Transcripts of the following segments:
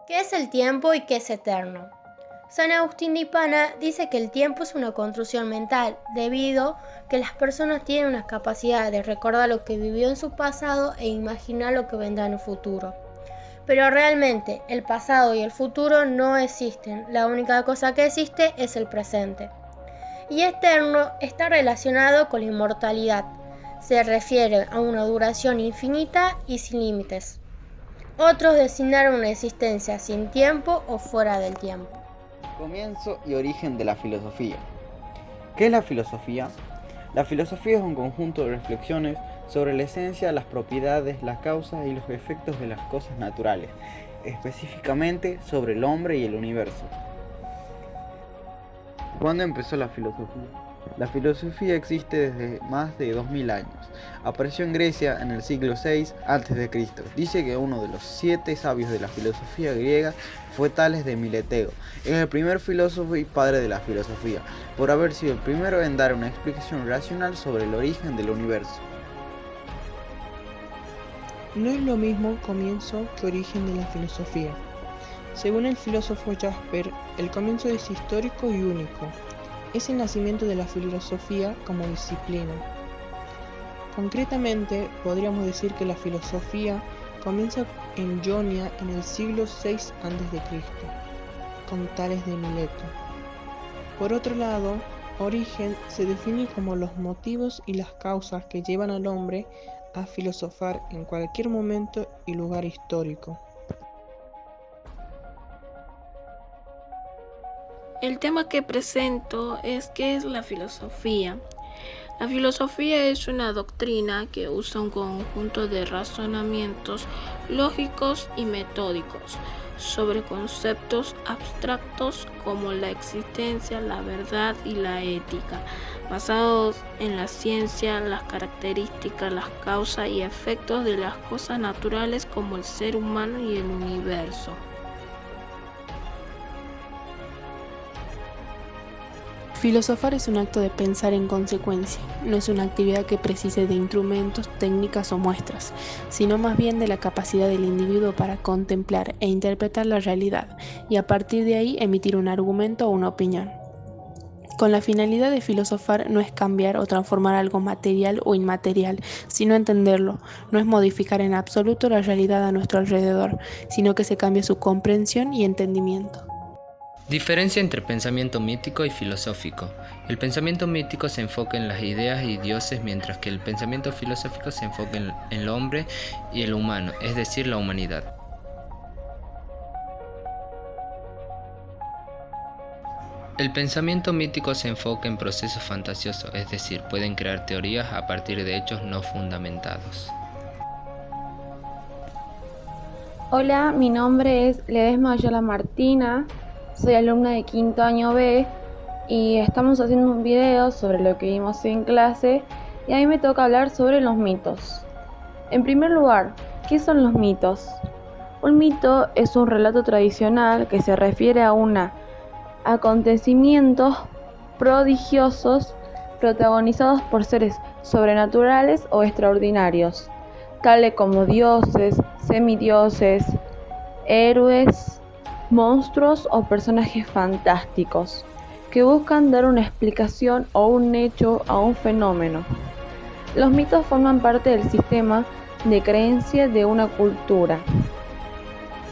¿Qué es el tiempo y qué es eterno? San Agustín de Hipona dice que el tiempo es una construcción mental, debido a que las personas tienen una capacidad de recordar lo que vivió en su pasado e imaginar lo que vendrá en el futuro. Pero realmente el pasado y el futuro no existen, la única cosa que existe es el presente. Y eterno está relacionado con la inmortalidad, se refiere a una duración infinita y sin límites. Otros designaron una existencia sin tiempo o fuera del tiempo. Comienzo y origen de la filosofía. ¿Qué es la filosofía? La filosofía es un conjunto de reflexiones sobre la esencia, las propiedades, las causas y los efectos de las cosas naturales, específicamente sobre el hombre y el universo. ¿Cuándo empezó la filosofía? La filosofía existe desde más de 2000 años. Apareció en Grecia en el siglo VI a.C. Dice que uno de los 7 sabios de la filosofía griega fue Tales de Mileteo. Es el primer filósofo y padre de la filosofía, por haber sido el primero en dar una explicación racional sobre el origen del universo. No es lo mismo comienzo que origen de la filosofía. Según el filósofo Jasper, el comienzo es histórico y único. Es el nacimiento de la filosofía como disciplina. Concretamente, podríamos decir que la filosofía comienza en Jonia en el siglo VI a.C., con Tales de Mileto. Por otro lado, origen se define como los motivos y las causas que llevan al hombre a filosofar en cualquier momento y lugar histórico. El tema que presento es ¿qué es la filosofía? La filosofía es una doctrina que usa un conjunto de razonamientos lógicos y metódicos sobre conceptos abstractos como la existencia, la verdad y la ética, basados en la ciencia, las características, las causas y efectos de las cosas naturales como el ser humano y el universo. Filosofar es un acto de pensar en consecuencia, no es una actividad que precise de instrumentos, técnicas o muestras, sino más bien de la capacidad del individuo para contemplar e interpretar la realidad y a partir de ahí emitir un argumento o una opinión. Con la finalidad de filosofar no es cambiar o transformar algo material o inmaterial, sino entenderlo, no es modificar en absoluto la realidad a nuestro alrededor, sino que se cambia su comprensión y entendimiento. Diferencia entre pensamiento mítico y filosófico. El pensamiento mítico se enfoca en las ideas y dioses, mientras que el pensamiento filosófico se enfoca en el hombre y el humano, es decir, la humanidad. El pensamiento mítico se enfoca en procesos fantasiosos, es decir, pueden crear teorías a partir de hechos no fundamentados. Hola, mi nombre es Ledesma Ayala Martina, soy alumna de quinto año B y estamos haciendo un video sobre lo que vimos en clase y a mí me toca hablar sobre los mitos. En primer lugar, ¿qué son los mitos? Un mito es un relato tradicional que se refiere a acontecimientos prodigiosos protagonizados por seres sobrenaturales o extraordinarios, tales como dioses, semidioses, héroes, monstruos o personajes fantásticos, que buscan dar una explicación o un hecho a un fenómeno. Los mitos forman parte del sistema de creencia de una cultura.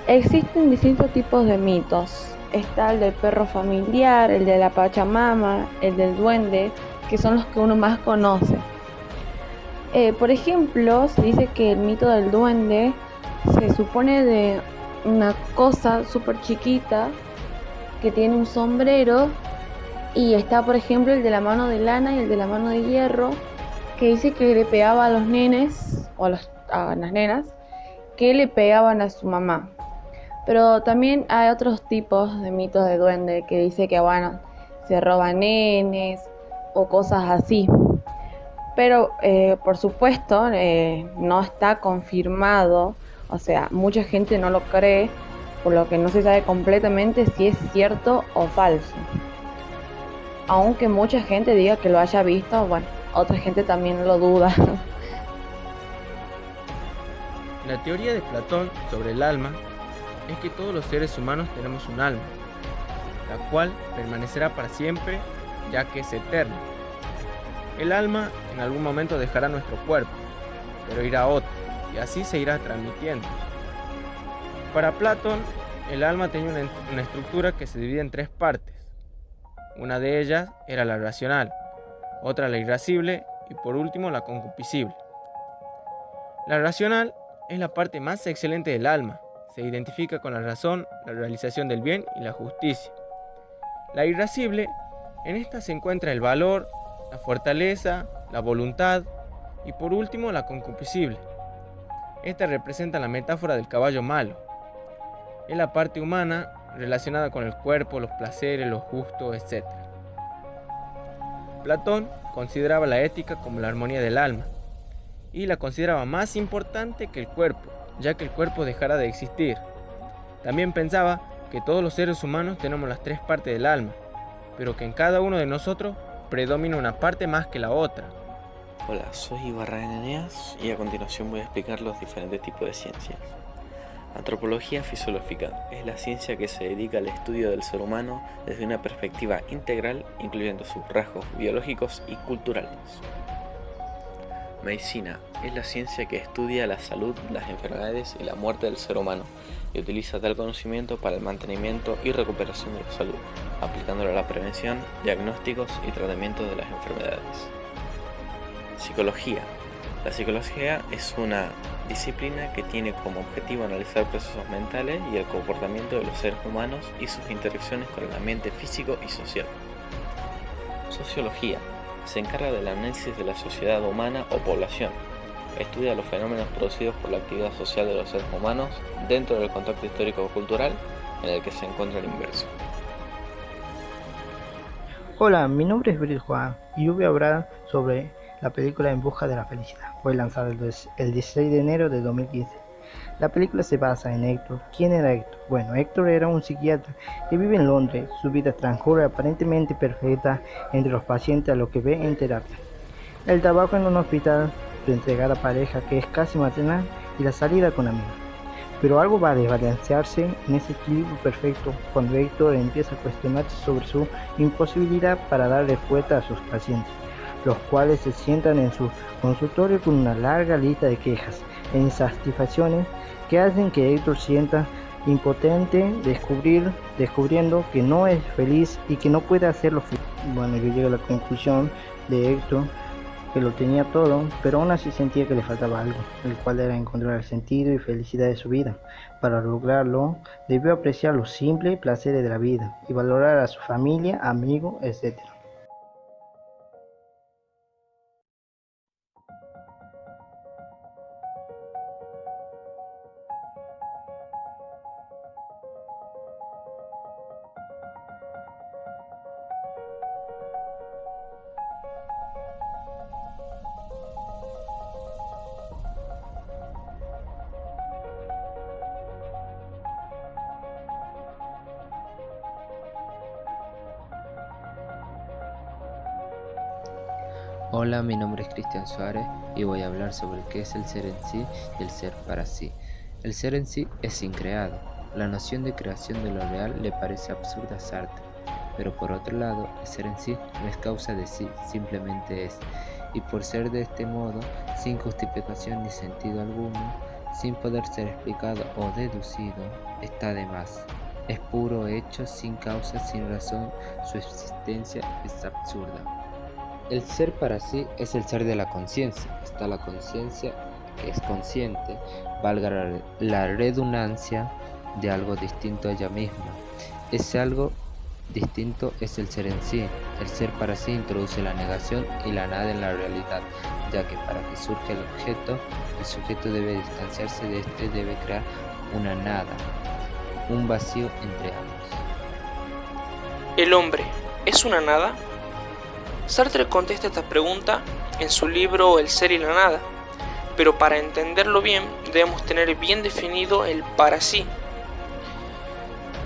Existen distintos tipos de mitos. Está el del perro familiar, el de la Pachamama, el del duende, que son los que uno más conoce. Por ejemplo, se dice que el mito del duende se supone de una cosa súper chiquita que tiene un sombrero y está, por ejemplo, el de la mano de lana y el de la mano de hierro, que dice que le pegaba a los nenes o a las nenas que le pegaban a su mamá. Pero también hay otros tipos de mitos de duende que dice que, bueno, se roban nenes o cosas así. Pero, por supuesto, no está confirmado, o sea, mucha gente no lo cree, por lo que no se sabe completamente si es cierto o falso. Aunque mucha gente diga que lo haya visto, bueno, otra gente también lo duda. La teoría de Platón sobre el alma es que todos los seres humanos tenemos un alma, la cual permanecerá para siempre, ya que es eterna. El alma en algún momento dejará nuestro cuerpo, pero irá a otro, y así se irá transmitiendo. Para Platón, el alma tenía una estructura que se divide en 3 partes. Una de ellas era la racional, otra la irascible y por último la concupiscible. La racional es la parte más excelente del alma, se identifica con la razón, la realización del bien y la justicia. La irascible, en esta se encuentra el valor, la fortaleza, la voluntad y por último la concupiscible. Esta representa la metáfora del caballo malo. Es la parte humana relacionada con el cuerpo, los placeres, los gustos, etc. Platón consideraba la ética como la armonía del alma y la consideraba más importante que el cuerpo, ya que el cuerpo dejará de existir. También pensaba que todos los seres humanos tenemos las 3 partes del alma, pero que en cada uno de nosotros predomina una parte más que la otra. Hola, soy Ibarra Eneas y a continuación voy a explicar los diferentes tipos de ciencias. Antropología fisiológica es la ciencia que se dedica al estudio del ser humano desde una perspectiva integral, incluyendo sus rasgos biológicos y culturales. Medicina es la ciencia que estudia la salud, las enfermedades y la muerte del ser humano y utiliza tal conocimiento para el mantenimiento y recuperación de la salud, aplicándolo a la prevención, diagnósticos y tratamiento de las enfermedades. Psicología. La psicología es una disciplina que tiene como objetivo analizar procesos mentales y el comportamiento de los seres humanos y sus interacciones con el ambiente físico y social. Sociología. Se encarga del análisis de la sociedad humana o población. Estudia los fenómenos producidos por la actividad social de los seres humanos dentro del contexto histórico-cultural en el que se encuentra el inverso. Hola, mi nombre es Bril Juan y yo voy a hablar sobre la película En busca de la felicidad. Fue lanzada el 16 de enero de 2015. La película se basa en Héctor. ¿Quién era Héctor? Bueno, Héctor era un psiquiatra que vive en Londres. Su vida transcurre aparentemente perfecta entre los pacientes a lo que ve en terapia. El trabajo en un hospital, su entregada pareja que es casi maternal y la salida con amigos. Pero algo va a desbalancearse en ese equilibrio perfecto cuando Héctor empieza a cuestionarse sobre su imposibilidad para dar respuesta a sus pacientes, los cuales se sientan en su consultorio con una larga lista de quejas e insatisfacciones que hacen que Héctor sienta impotente, descubriendo que no es feliz y que no puede hacerlo feliz. Bueno, yo llego a la conclusión de Héctor que lo tenía todo, pero aún así sentía que le faltaba algo, el cual era encontrar el sentido y felicidad de su vida. Para lograrlo, debió apreciar los simples placeres de la vida y valorar a su familia, amigos, etc. Hola, mi nombre es Cristian Suárez y voy a hablar sobre qué es el ser en sí y el ser para sí. El ser en sí es increado. La noción de creación de lo real le parece absurda a Sartre, pero por otro lado, el ser en sí no es causa de sí, simplemente es, y por ser de este modo, sin justificación ni sentido alguno, sin poder ser explicado o deducido, está de más. Es puro hecho, sin causa, sin razón, su existencia es absurda. El ser para sí es el ser de la conciencia. Está la conciencia que es consciente, valga la redundancia, de algo distinto a ella misma. Ese algo distinto es el ser en sí. El ser para sí introduce la negación y la nada en la realidad, ya que para que surja el objeto, el sujeto debe distanciarse de este, debe crear una nada, un vacío entre ambos. ¿El hombre es una nada? Sartre contesta esta pregunta en su libro El ser y la nada, pero para entenderlo bien debemos tener bien definido el para sí.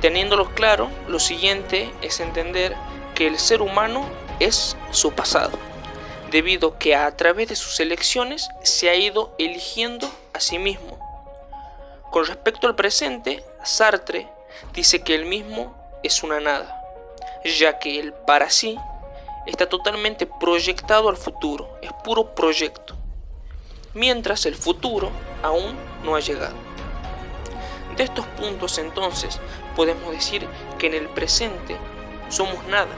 Teniéndolo claro, lo siguiente es entender que el ser humano es su pasado, debido a que a través de sus elecciones se ha ido eligiendo a sí mismo. Con respecto al presente, Sartre dice que el mismo es una nada, ya que el para sí está totalmente proyectado al futuro, es puro proyecto, mientras el futuro aún no ha llegado. De estos puntos entonces podemos decir que en el presente somos nada,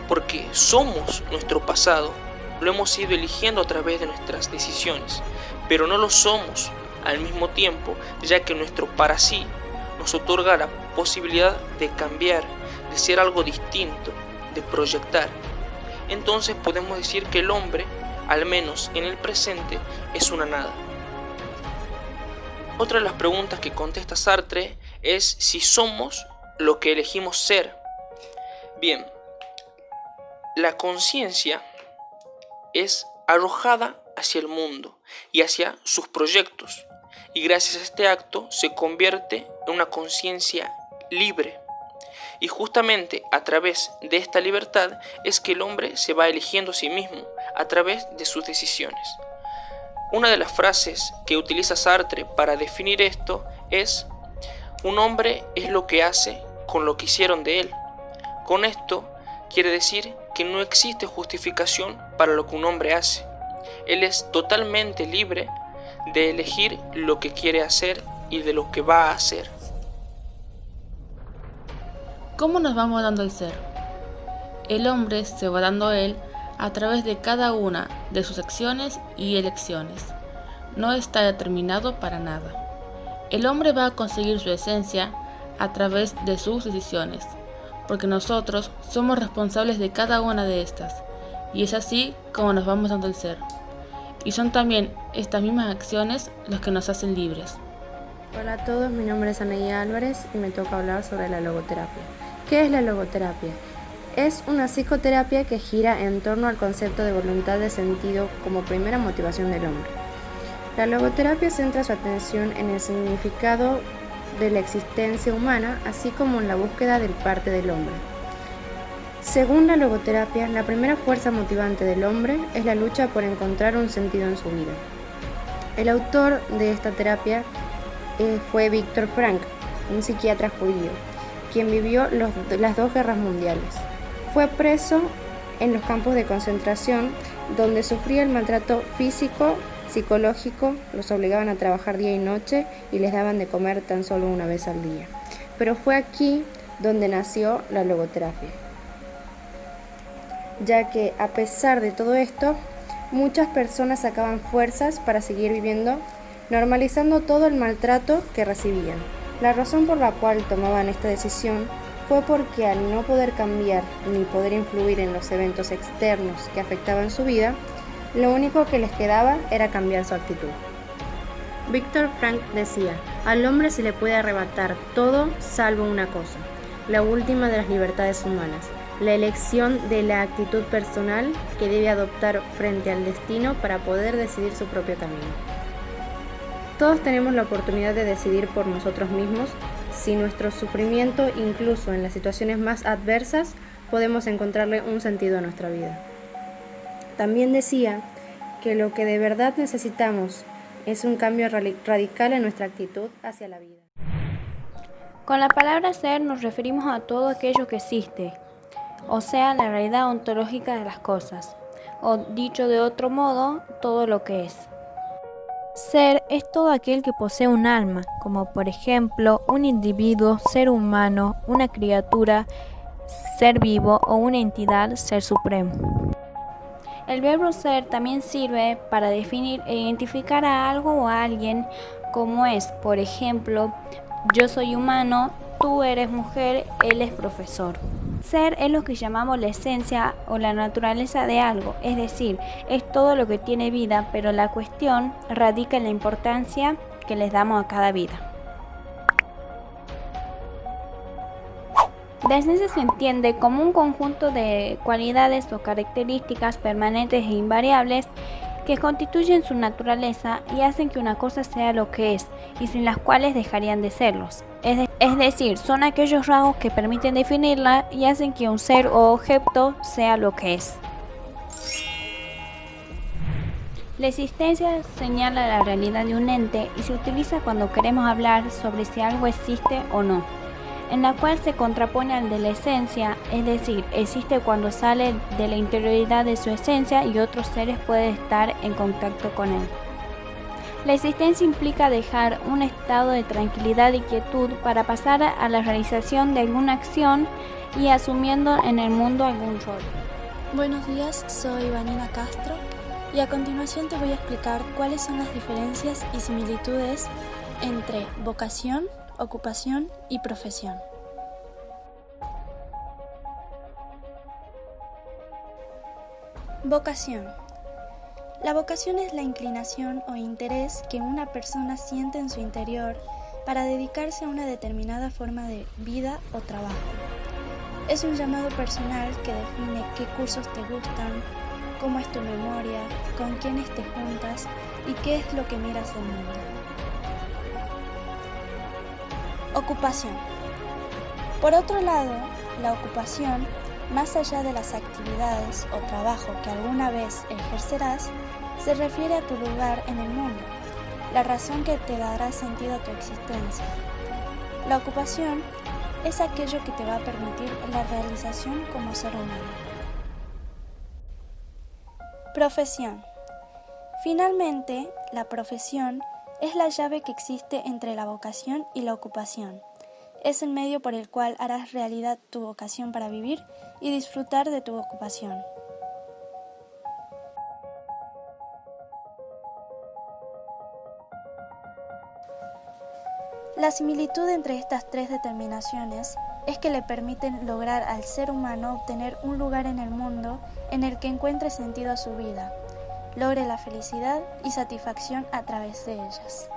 porque somos nuestro pasado, lo hemos ido eligiendo a través de nuestras decisiones, pero no lo somos al mismo tiempo, ya que nuestro para sí nos otorga la posibilidad de cambiar, de ser algo distinto, de proyectar. Entonces podemos decir que el hombre, al menos en el presente, es una nada. Otra de las preguntas que contesta Sartre es si somos lo que elegimos ser. Bien, la conciencia es arrojada hacia el mundo y hacia sus proyectos, y gracias a este acto se convierte en una conciencia libre. Y justamente a través de esta libertad es que el hombre se va eligiendo a sí mismo, a través de sus decisiones. Una de las frases que utiliza Sartre para definir esto es: un hombre es lo que hace con lo que hicieron de él. Con esto quiere decir que no existe justificación para lo que un hombre hace. Él es totalmente libre de elegir lo que quiere hacer y de lo que va a hacer. ¿Cómo nos vamos dando el ser? El hombre se va dando a él a través de cada una de sus acciones y elecciones. No está determinado para nada. El hombre va a conseguir su esencia a través de sus decisiones, porque nosotros somos responsables de cada una de estas, y es así como nos vamos dando el ser. Y son también estas mismas acciones las que nos hacen libres. Hola a todos, mi nombre es Anaí Álvarez y me toca hablar sobre la logoterapia. ¿Qué es la logoterapia? Es una psicoterapia que gira en torno al concepto de voluntad de sentido como primera motivación del hombre. La logoterapia centra su atención en el significado de la existencia humana, así como en la búsqueda del parte del hombre. Según la logoterapia, la primera fuerza motivante del hombre es la lucha por encontrar un sentido en su vida. El autor de esta terapia fue Viktor Frankl, un psiquiatra judío, quien vivió las dos guerras mundiales. Fue preso en los campos de concentración, donde sufría el maltrato físico, psicológico, los obligaban a trabajar día y noche y les daban de comer tan solo una vez al día. Pero fue aquí donde nació la logoterapia, ya que a pesar de todo esto, muchas personas sacaban fuerzas para seguir viviendo, normalizando todo el maltrato que recibían. La razón por la cual tomaban esta decisión fue porque al no poder cambiar ni poder influir en los eventos externos que afectaban su vida, lo único que les quedaba era cambiar su actitud. Viktor Frankl decía: al hombre se le puede arrebatar todo salvo una cosa, la última de las libertades humanas, la elección de la actitud personal que debe adoptar frente al destino para poder decidir su propio camino. Todos tenemos la oportunidad de decidir por nosotros mismos si nuestro sufrimiento, incluso en las situaciones más adversas, podemos encontrarle un sentido a nuestra vida. También decía que lo que de verdad necesitamos es un cambio radical en nuestra actitud hacia la vida. Con la palabra ser nos referimos a todo aquello que existe, o sea, la realidad ontológica de las cosas, o dicho de otro modo, todo lo que es. Ser es todo aquel que posee un alma, como por ejemplo un individuo, ser humano, una criatura, ser vivo o una entidad, ser supremo. El verbo ser también sirve para definir e identificar a algo o a alguien, como es, por ejemplo, yo soy humano, tú eres mujer, él es profesor. Ser es lo que llamamos la esencia o la naturaleza de algo, es decir, es todo lo que tiene vida, pero la cuestión radica en la importancia que les damos a cada vida. La esencia se entiende como un conjunto de cualidades o características permanentes e invariables que constituyen su naturaleza y hacen que una cosa sea lo que es, y sin las cuales dejarían de serlos. Es decir, son aquellos rasgos que permiten definirla y hacen que un ser o objeto sea lo que es. La existencia señala la realidad de un ente y se utiliza cuando queremos hablar sobre si algo existe o no, en la cual se contrapone al de la esencia, es decir, existe cuando sale de la interioridad de su esencia y otros seres pueden estar en contacto con él. La existencia implica dejar un estado de tranquilidad y quietud para pasar a la realización de alguna acción y asumiendo en el mundo algún rol. Buenos días, soy Vanina Castro y a continuación te voy a explicar cuáles son las diferencias y similitudes entre vocación, ocupación y profesión. Vocación. La vocación es la inclinación o interés que una persona siente en su interior para dedicarse a una determinada forma de vida o trabajo. Es un llamado personal que define qué cursos te gustan, cómo es tu memoria, con quiénes te juntas y qué es lo que miras del mundo. Ocupación. Por otro lado, la ocupación, más allá de las actividades o trabajo que alguna vez ejercerás, se refiere a tu lugar en el mundo, la razón que te dará sentido a tu existencia. La ocupación es aquello que te va a permitir la realización como ser humano. Profesión. Finalmente, la profesión es la llave que existe entre la vocación y la ocupación. Es el medio por el cual harás realidad tu vocación para vivir y disfrutar de tu ocupación. La similitud entre estas tres determinaciones es que le permiten lograr al ser humano obtener un lugar en el mundo en el que encuentre sentido a su vida, logre la felicidad y satisfacción a través de ellas.